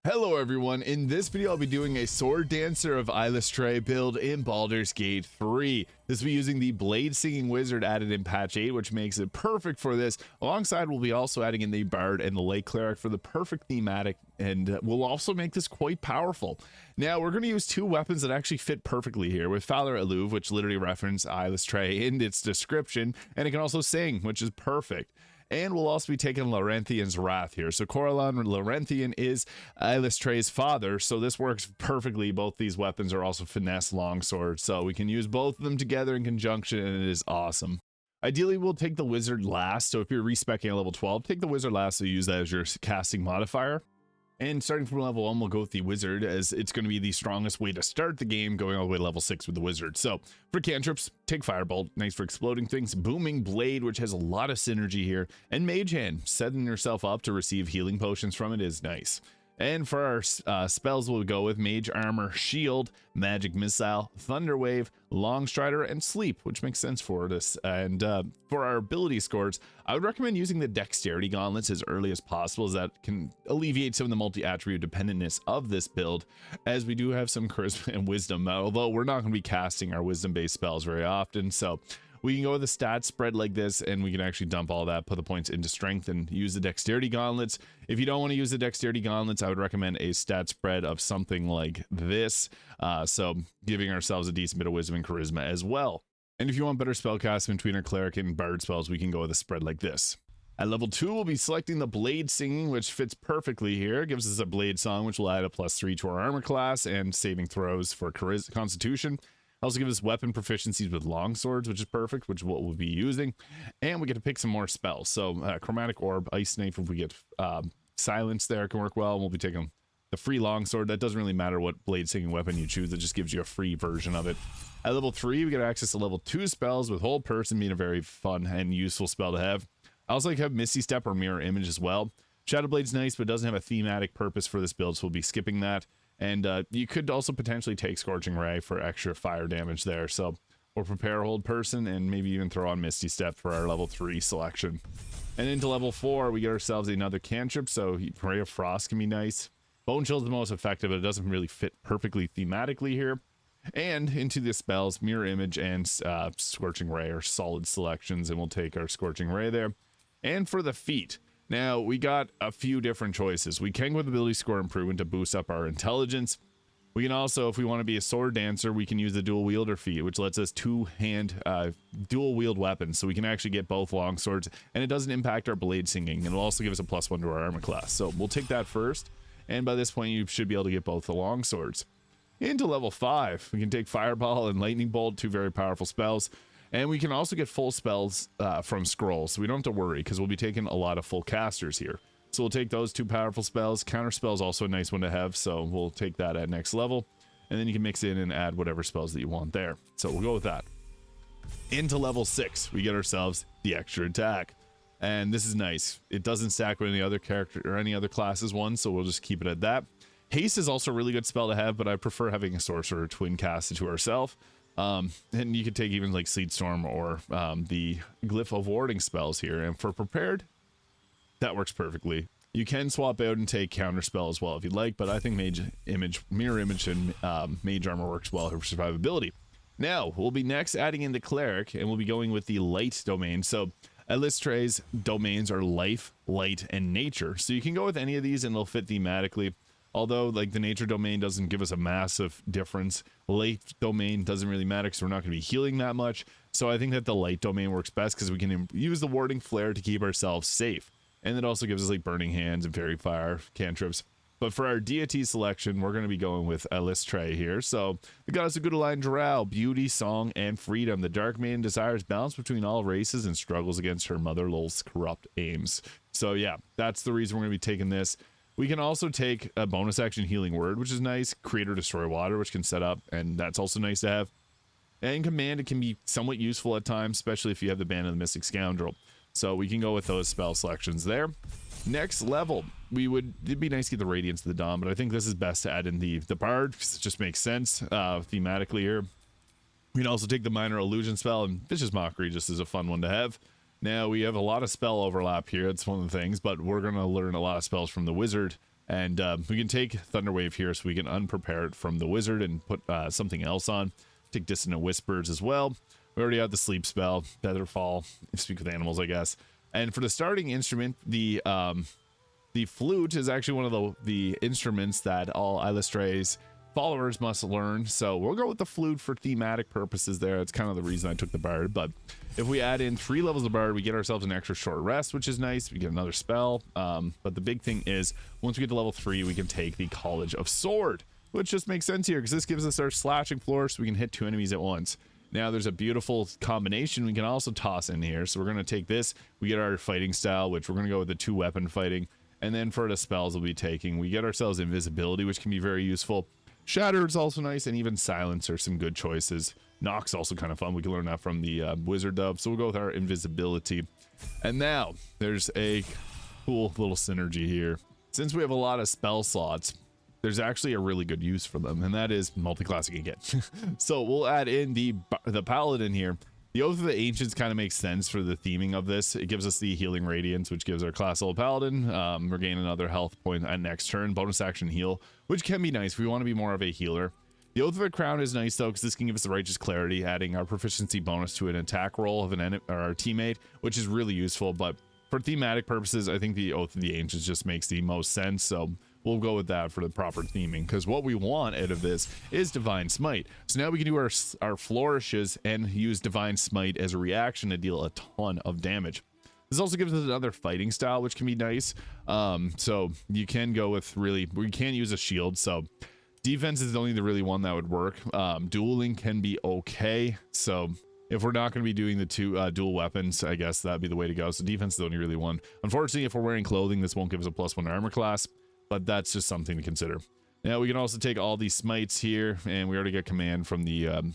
Hello everyone, in this video I'll be doing a Sword Dancer of Eilistraee build in Baldur's Gate 3. This will be using the Bladesinging Wizard added in patch 8, which makes it perfect for this. Alongside we'll be also adding in the Bard and the Lake Cleric for the perfect thematic, and we'll also make this quite powerful. Now we're going to use two weapons that actually fit perfectly here, with Phalar Aluve, which literally references Eilistraee in its description, and it can also sing, which is perfect. And we'll also be taking Larenthian's Wrath here. So Corellon Larethian is Eilistraee's father, so this works perfectly. Both these weapons are also finesse longsword, so we can use both of them together in conjunction, and it is awesome. Ideally, we'll take the wizard last, so if you're respecing at level 12, take the wizard last, so use that as your casting modifier. And starting from level 1, we'll go with the wizard, as it's going to be the strongest way to start the game, going all the way to level 6 with the wizard. So for cantrips, take Firebolt, nice for exploding things, Booming Blade, which has a lot of synergy here, and Mage Hand, setting yourself up to receive healing potions from it is nice. And for our spells, we'll go with Mage Armor, Shield, Magic Missile, Thunder Wave, Longstrider, and Sleep, which makes sense for this. And for our ability scores, I would recommend using the Dexterity Gauntlets as early as possible, as that can alleviate some of the multi-attribute dependentness of this build, as we do have some Charisma and Wisdom, although we're not going to be casting our Wisdom-based spells very often, so we can go with a stat spread like this, and we can actually dump all that, put the points into strength, and use the Dexterity Gauntlets. If you don't want to use the Dexterity Gauntlets, I would recommend a stat spread of something like this, so giving ourselves a decent bit of Wisdom and Charisma as well. And if you want better spellcasting between our Cleric and Bard spells, we can go with a spread like this. At level 2, we'll be selecting the Bladesinging, which fits perfectly here. It gives us a Blade Song, which will add a +3 to our armor class, and saving throws for Constitution. Also give us weapon proficiencies with longswords, which is perfect, which is what we'll be using. And we get to pick some more spells. So Chromatic Orb, Ice Knife, if we get Silence there, can work well. And we'll be taking the free longsword. That doesn't really matter what Bladesinging weapon you choose. It just gives you a free version of it. At level 3, we get access to level 2 spells, with Hold Person being a very fun and useful spell to have. I also like to have Misty Step or Mirror Image as well. Shadowblade's nice, but doesn't have a thematic purpose for this build, so we'll be skipping that. And you could also potentially take Scorching Ray for extra fire damage there. So we'll prepare Hold Person and maybe even throw on Misty Step for our level 3 selection. And into level 4, we get ourselves another cantrip. So Ray of Frost can be nice. Bone Chill is the most effective, but it doesn't really fit perfectly thematically here. And into the spells, Mirror Image and Scorching Ray are solid selections, and we'll take our Scorching Ray there. And for the feat, now, we got a few different choices. We can go with ability score improvement to boost up our intelligence. We can also, if we want to be a sword dancer, we can use the dual wielder feat, which lets us two-hand dual wield weapons. So we can actually get both long swords, and it doesn't impact our Bladesinging. And it'll also give us a +1 to our armor class. So we'll take that first. And by this point, you should be able to get both the long swords. Into level 5, we can take Fireball and Lightning Bolt, two very powerful spells. And we can also get full spells from scrolls, so we don't have to worry, because we'll be taking a lot of full casters here. So we'll take those two powerful spells. Counter spell is also a nice one to have, so we'll take that at next level. And then you can mix in and add whatever spells that you want there. So we'll go with that. Into level 6, we get ourselves the extra attack. And this is nice. It doesn't stack with any other character or any other classes one, so we'll just keep it at that. Haste is also a really good spell to have, but I prefer having a sorcerer twin cast it to ourselves. And you could take even like Sleet Storm or the Glyph of Warding spells here. And for prepared, that works perfectly. You can swap out and take counter spell as well if you'd like, but I think Mirror Image and Mage Armor works well for survivability. Now we'll be next adding in the Cleric, and we'll be going with the Light domain. So Eilistraee's domains are Life, Light, and Nature. So you can go with any of these and they'll fit thematically. Although, like, the nature domain doesn't give us a massive difference. Light domain doesn't really matter because we're not going to be healing that much. So I think that the light domain works best because we can use the warding flare to keep ourselves safe. And it also gives us, like, Burning Hands and Fairy Fire cantrips. But for our deity selection, we're going to be going with Eilistraee here. So the goddess of good aligned drow, beauty, song, and freedom. The Dark Maiden desires balance between all races and struggles against her mother Lolth's corrupt aims. So yeah, that's the reason we're going to be taking this. We can also take a bonus action Healing Word, which is nice. Create or Destroy Water, which can set up, and that's also nice to have. And Command, it can be somewhat useful at times, especially if you have the Band of the Mystic Scoundrel. So we can go with those spell selections there. Next level, it'd be nice to get the Radiance of the Dawn, but I think this is best to add in the Bard, because it just makes sense thematically here. We can also take the Minor Illusion spell, and Vicious Mockery just is a fun one to have. Now, we have a lot of spell overlap here. It's one of the things, but we're going to learn a lot of spells from the wizard And we can take Thunderwave here so we can unprepare it from the wizard and put something else on. Take Dissonant Whispers as well. We already have the sleep spell, Featherfall, speak with animals, I guess. And for the starting instrument, the flute is actually one of the instruments that all EILISTRAEE's followers must learn. So we'll go with the flute for thematic purposes there. That's kind of the reason I took the bard. But if we add in 3 levels of bard, we get ourselves an extra short rest, which is nice. We get another spell. But the big thing is, once we get to level 3, we can take the College of Sword, which just makes sense here because this gives us our slashing flourish, so we can hit 2 enemies at once. Now there's a beautiful combination we can also toss in here. So we're going to take this, we get our fighting style, which we're going to go with the 2 weapon fighting. And then for the spells we'll be taking, we get ourselves invisibility, which can be very useful. Shatter is also nice, and even silence are some good choices. Knock's also kind of fun. We can learn that from the wizard dove. So we'll go with our invisibility. And now there's a cool little synergy here. Since we have a lot of spell slots, there's actually a really good use for them, and that is multi-classing again. So we'll add in the Paladin here. The Oath of the Ancients kind of makes sense for the theming of this. It gives us the Healing Radiance, which gives our class level Paladin. Regain another health point at next turn. Bonus action heal, which can be nice if we want to be more of a healer. The Oath of the Crown is nice though, because this can give us the Righteous Clarity, adding our proficiency bonus to an attack roll of our teammate, which is really useful. But for thematic purposes, I think the Oath of the Ancients just makes the most sense. So we'll go with that for the proper theming, because what we want out of this is Divine Smite. So now we can do our flourishes and use Divine Smite as a reaction to deal a ton of damage. This also gives us another fighting style, which can be nice. So you can go with we can use a shield. So defense is only the really one that would work. Dueling can be okay. So if we're not going to be doing the 2 dual weapons, I guess that'd be the way to go. So defense is the only really one. Unfortunately, if we're wearing clothing, this won't give us a +1 armor class, but that's just something to consider. Now we can also take all these smites here, and we already get command from the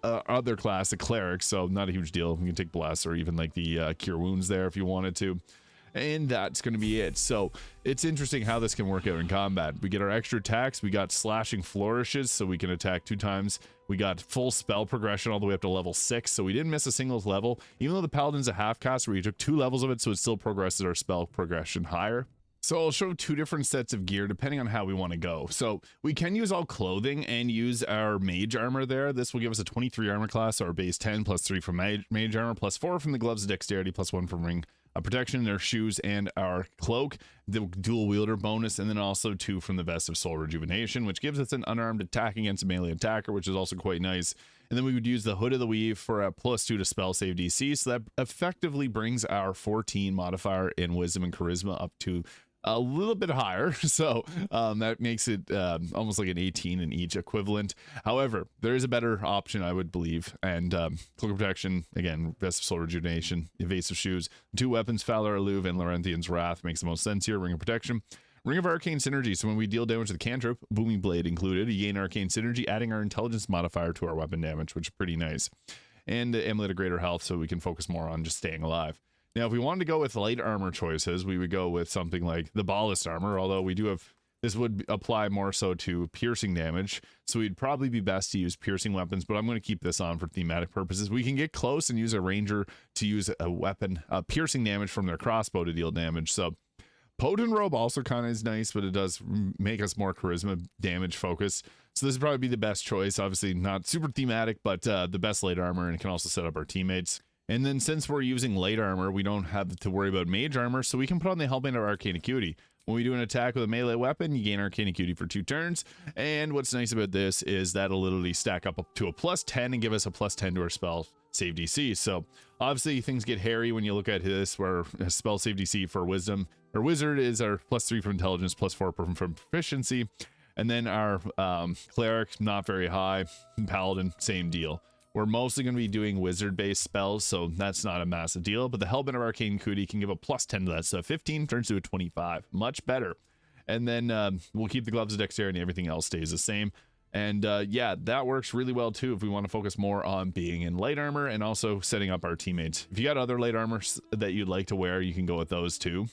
other class, the cleric, so not a huge deal. We can take bless or even like the cure wounds there if you wanted to, and that's going to be it. So it's interesting how this can work out in combat. We get our extra attacks, we got slashing flourishes, so we can attack 2 times. We got full spell progression all the way up to level 6, so we didn't miss a single level, even though the Paladin's a half cast where you took 2 levels of it, so it still progresses our spell progression higher. So I'll show 2 different sets of gear depending on how we want to go. So we can use all clothing and use our mage armor there. This will give us a 23 armor class, so our base 10 plus 3 from mage armor plus 4 from the gloves of dexterity plus 1 from ring protection, their shoes, and our cloak, the dual wielder bonus, and then also 2 from the vest of soul rejuvenation, which gives us an unarmed attack against a melee attacker, which is also quite nice. And then we would use the hood of the weave for a +2 to spell save DC, so that effectively brings our 14 modifier in wisdom and charisma up to a little bit higher. So that makes it almost like an 18 in each equivalent. However, there is a better option, I would believe. And cloak of protection, again, vest of soul rejuvenation, evasive shoes, 2 weapons, Phalar Aluve and Larenthian's Wrath makes the most sense here. Ring of protection, ring of arcane synergy. So when we deal damage to the cantrip, booming blade included, you gain arcane synergy, adding our intelligence modifier to our weapon damage, which is pretty nice. And the amulet of greater health, so we can focus more on just staying alive. Now, if we wanted to go with light armor choices, we would go with something like the ballast armor, although we do have, this would apply more so to piercing damage, so we'd probably be best to use piercing weapons, but I'm going to keep this on for thematic purposes. We can get close and use a ranger to use a weapon, piercing damage from their crossbow to deal damage. So potent robe also kind of is nice, but it does make us more charisma damage focus. So this would probably be the best choice. Obviously not super thematic, but the best light armor, and it can also set up our teammates. And then since we're using light armor, we don't have to worry about mage armor, so we can put on the helmet of arcane acuity. When we do an attack with a melee weapon, you gain arcane acuity for 2 turns. And what's nice about this is that'll literally stack up to a +10 and give us a +10 to our spell save DC. So obviously things get hairy when you look at this, where a spell save DC for wisdom or wizard is our +3 from intelligence, +4 from proficiency. And then our cleric, not very high. Paladin, same deal. We're mostly going to be doing wizard-based spells, so that's not a massive deal. But the Helmet of Arcane Acuity can give a +10 to that, so 15 turns to a 25. Much better. And then we'll keep the gloves of dexterity, and everything else stays the same. And yeah, that works really well too if we want to focus more on being in light armor and also setting up our teammates. If you got other light armors that you'd like to wear, you can go with those too.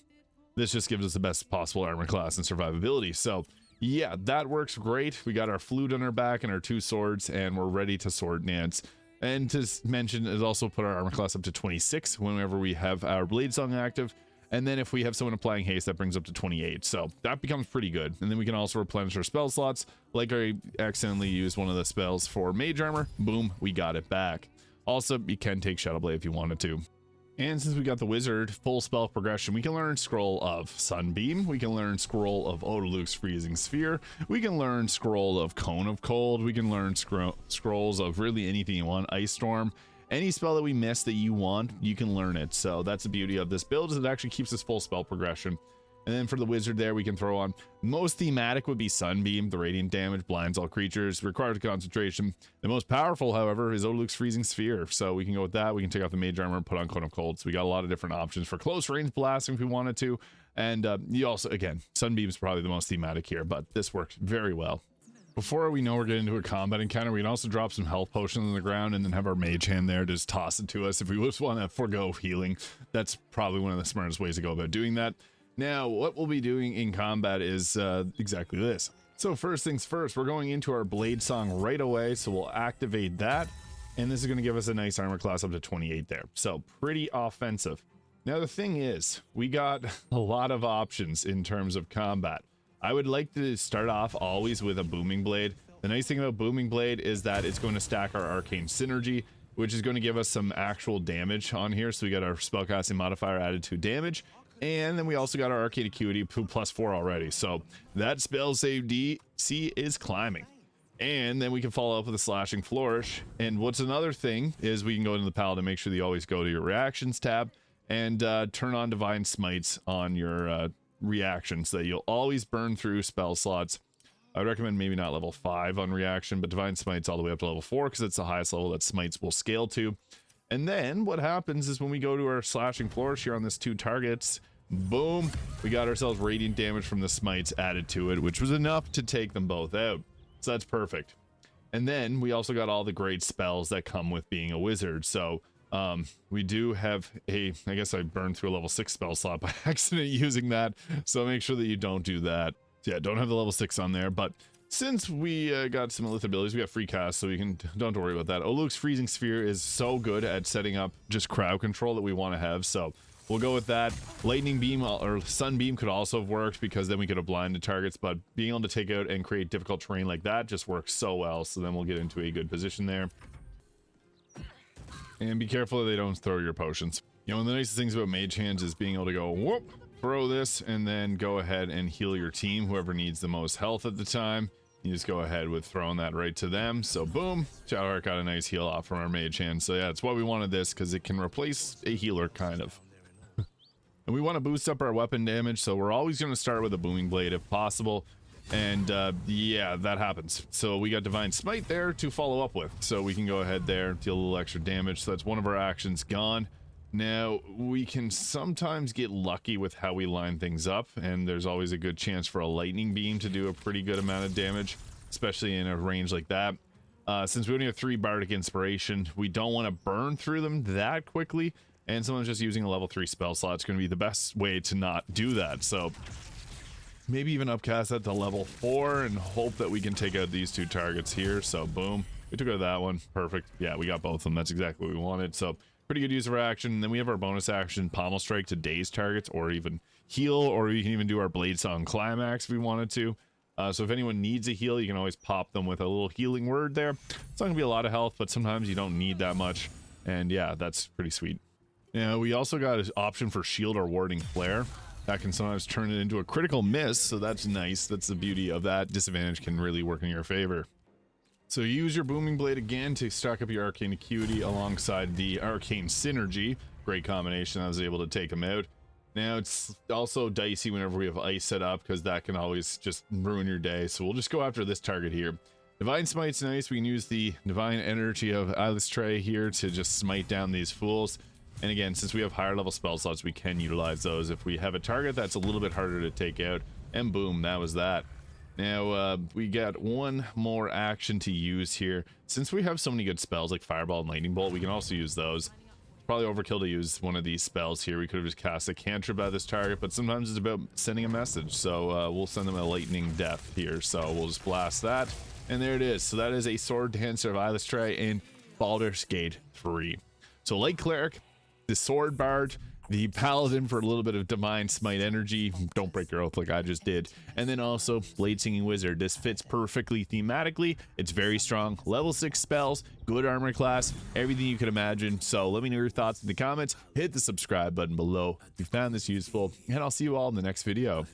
This just gives us the best possible armor class and survivability. So yeah, that works great. We got our flute on our back and our 2 swords, and we're ready to sword dance. And to mention, it also put our armor class up to 26 whenever we have our blade song active. And then if we have someone applying haste, that brings up to 28. So that becomes pretty good. And then we can also replenish our spell slots. Like I accidentally used one of the spells for mage armor. Boom, we got it back. Also, you can take Shadow Blade if you wanted to. And since we got the wizard full spell progression, we can learn Scroll of Sunbeam. We can learn Scroll of Odaluk's Freezing Sphere. We can learn Scroll of Cone of Cold. We can learn scrolls of really anything you want. Ice Storm. Any spell that we miss that you want, you can learn it. So that's the beauty of this build, is it actually keeps this full spell progression. And then for the wizard there, we can throw on most thematic would be Sunbeam. The radiant damage blinds all creatures, requires concentration. The most powerful, however, is Odaluk's Freezing Sphere. So we can go with that. We can take off the mage armor and put on Cone of Cold. So we got a lot of different options for close range blasting if we wanted to. And you also, again, Sunbeam is probably the most thematic here, but this works very well. Before we know we're getting into a combat encounter, we can also drop some health potions on the ground and then have our mage hand there just toss it to us. If we just want to forego healing, that's probably one of the smartest ways to go about doing that. Now, what we'll be doing in combat is exactly this. So first things first, we're going into our Blade Song right away, so we'll activate that. And this is going to give us a nice armor class up to 28 there. So pretty offensive. Now, the thing is, we got a lot of options in terms of combat. I would like to start off always with a Booming Blade. The nice thing about Booming Blade is that it's going to stack our arcane synergy, which is going to give us some actual damage on here. So we got our spellcasting modifier added to damage, and then we also got our arcane acuity +4 already. So that spell save DC is climbing. And then we can follow up with a slashing flourish. And what's another thing is we can go into the Paladin, make sure that you always go to your reactions tab and turn on divine smites on your reaction, so that you'll always burn through spell slots. I would recommend maybe not level 5 on reaction, but divine smites all the way up to level 4 because it's the highest level that smites will scale to. And then what happens is when we go to our slashing flourish here on this 2 targets, boom, we got ourselves radiant damage from the smites added to it, which was enough to take them both out. So that's perfect. And then we also got all the great spells that come with being a wizard. So we do have I guess I burned through a level 6 spell slot by accident using that, so make sure that you don't do that. So yeah, don't have the level 6 on there, but since we got some elite abilities, we got free cast, so we can don't worry about that. Odaluk's Freezing Sphere is so good at setting up just crowd control that we want to have, so we'll go with that. Lightning Beam or Sunbeam could also have worked, because then we could have blinded targets, but being able to take out and create difficult terrain like that just works so well, so then we'll get into a good position there. And be careful that they don't throw your potions. You know, one of the nicest things about mage hands is being able to go, whoop, throw this, and then go ahead and heal your team, whoever needs the most health at the time. You just go ahead with throwing that right to them. So boom, Shadowheart got a nice heal off from our mage hand. So yeah, it's why we wanted this, because it can replace a healer, kind of. And we want to boost up our weapon damage, so we're always going to start with a Booming Blade if possible. And yeah, that happens. So we got Divine Smite there to follow up with, so we can go ahead there, deal a little extra damage. So that's one of our actions gone. Now we can sometimes get lucky with how we line things up, and there's always a good chance for a lightning beam to do a pretty good amount of damage, especially in a range like that. Since we only have 3 bardic inspiration, we don't want to burn through them that quickly, and someone's just using a level 3 spell slot. It's going to be the best way to not do that. So maybe even upcast that to level 4 and hope that we can take out these 2 targets here. So boom, we took out that one. Perfect. Yeah, we got both of them. That's exactly what we wanted. So pretty good use of our action. And then we have our bonus action, Pommel Strike, to daze targets, or even heal, or we can even do our Blade Song Climax if we wanted to. So if anyone needs a heal, you can always pop them with a little healing word there. It's not gonna be a lot of health, but sometimes you don't need that much. And yeah, that's pretty sweet. Now we also got an option for Shield or Warding Flare. That can sometimes turn it into a critical miss, so that's nice. That's the beauty of that. Disadvantage can really work in your favor. So use your Booming Blade again to stack up your Arcane Acuity alongside the Arcane Synergy. Great combination. I was able to take them out. Now it's also dicey whenever we have ice set up, because that can always just ruin your day. So we'll just go after this target here. Divine Smite's nice. We can use the Divine Energy of Eilistraee here to just smite down these fools. And again, since we have higher level spell slots, we can utilize those if we have a target that's a little bit harder to take out. And boom, that was that. Now, we got one more action to use here. Since we have so many good spells like Fireball and Lightning Bolt, we can also use those. Probably overkill to use one of these spells here. We could have just cast a cantrip at this target, but sometimes it's about sending a message. So we'll send them a Lightning Death here. So we'll just blast that. And there it is. So that is a Sword Dancer of Eilistraee in Baldur's Gate 3. So like Cleric, the Sword Bard the Paladin for a little bit of divine smite energy, don't break your oath like I just did, and then also Bladesinging Wizard. This fits perfectly thematically. It's very strong, level 6 spells, good armor class, everything you could imagine. So let me know your thoughts in the comments, hit the subscribe button below if you found this useful, and I'll see you all in the next video.